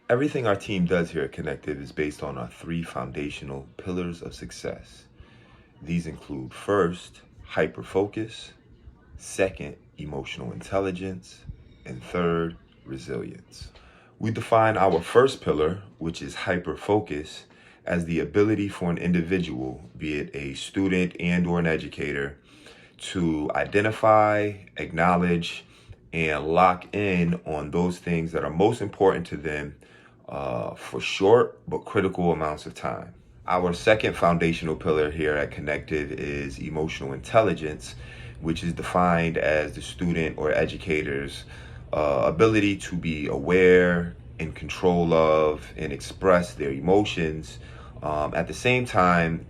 Everything our team does here at Connective is based on our three foundational pillars of success. These include first, hyper focus, second, emotional intelligence, and third, resilience. We define our first pillar, which is hyper focus, as the ability for an individual, be it a student and or an educator, to identify, acknowledge, and lock in on those things that are most important to them for short but critical amounts of time. Our second foundational pillar here at Connective is emotional intelligence, which is defined as the student or educator's ability to be aware, in control of, and express their emotions. At the same time,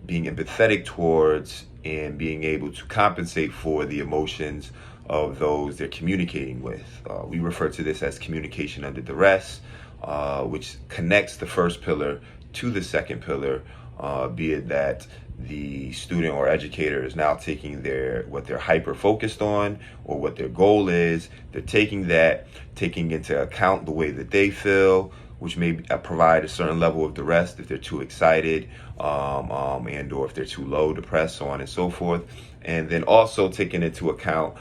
being empathetic towards and being able to compensate for the emotions of those they're communicating with. We refer to this as communication under duress, which connects the first pillar to the second pillar, be it that the student or educator is now taking what they're hyper focused on or what their goal is. They're taking into account the way that they feel, which may provide a certain level of duress if they're too excited, and or if they're too low, depressed, so on and so forth. And then also taking into account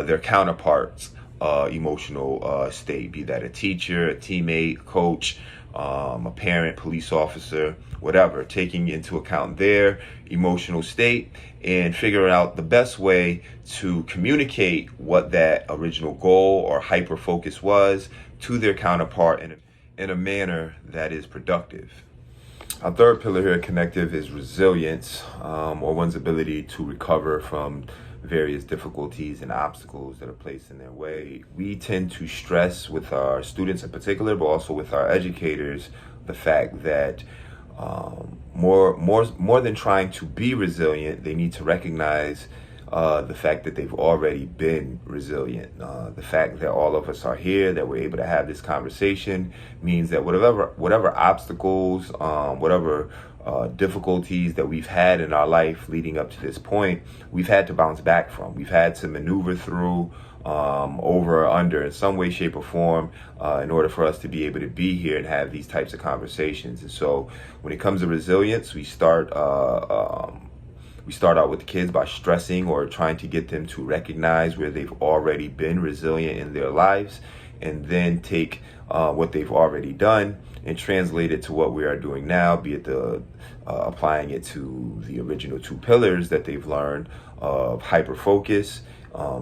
their counterparts' emotional state, be that a teacher, a teammate, coach, a parent, police officer, whatever, taking into account their emotional state and figuring out the best way to communicate what that original goal or hyper focus was to their counterpart in a manner that is productive. Our third pillar here at Connective is resilience, or one's ability to recover from various difficulties and obstacles that are placed in their way. We tend to stress with our students in particular, but also with our educators, the fact that more than trying to be resilient, they need to recognize the fact that they've already been resilient. The fact that all of us are here, that we're able to have this conversation, means that whatever obstacles, whatever difficulties that we've had in our life leading up to this point, we've had to bounce back from. We've had to maneuver through, over or under in some way, shape, or form in order for us to be able to be here and have these types of conversations. And so when it comes to resilience, we start out with the kids by stressing or trying to get them to recognize where they've already been resilient in their lives, and then take what they've already done and translate it to what we are doing now, be it applying it to the original two pillars that they've learned of hyper focus,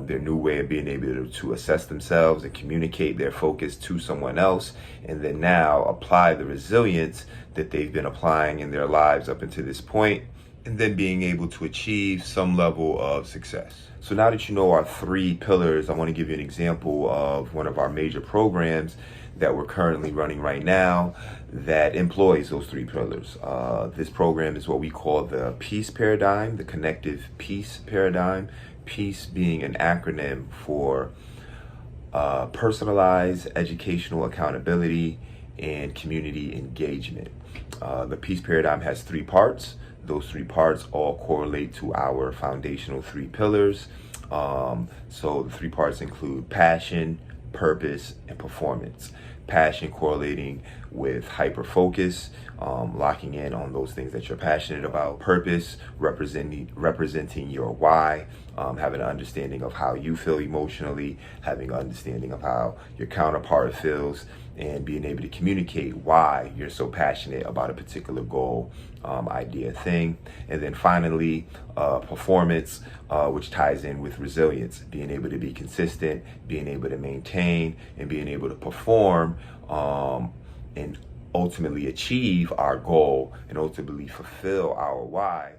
their new way of being able to assess themselves and communicate their focus to someone else, and then now apply the resilience that they've been applying in their lives up until this point, and then being able to achieve some level of success. So now that you know our three pillars, I want to give you an example of one of our major programs that we're currently running right now that employs those three pillars. This program is what we call the PEACE paradigm, the Connective PEACE paradigm. PEACE being an acronym for personalized educational accountability and community engagement. The PEACE paradigm has three parts. Those three parts all correlate to our foundational three pillars. So the three parts include passion, purpose, and performance. Passion correlating with hyper focus, locking in on those things that you're passionate about. Purpose representing your why, having an understanding of how you feel emotionally, having an understanding of how your counterpart feels, and being able to communicate why you're so passionate about a particular goal, idea, thing. And then finally, performance, which ties in with resilience, being able to be consistent, being able to maintain, and being able to perform, and ultimately achieve our goal and ultimately fulfill our why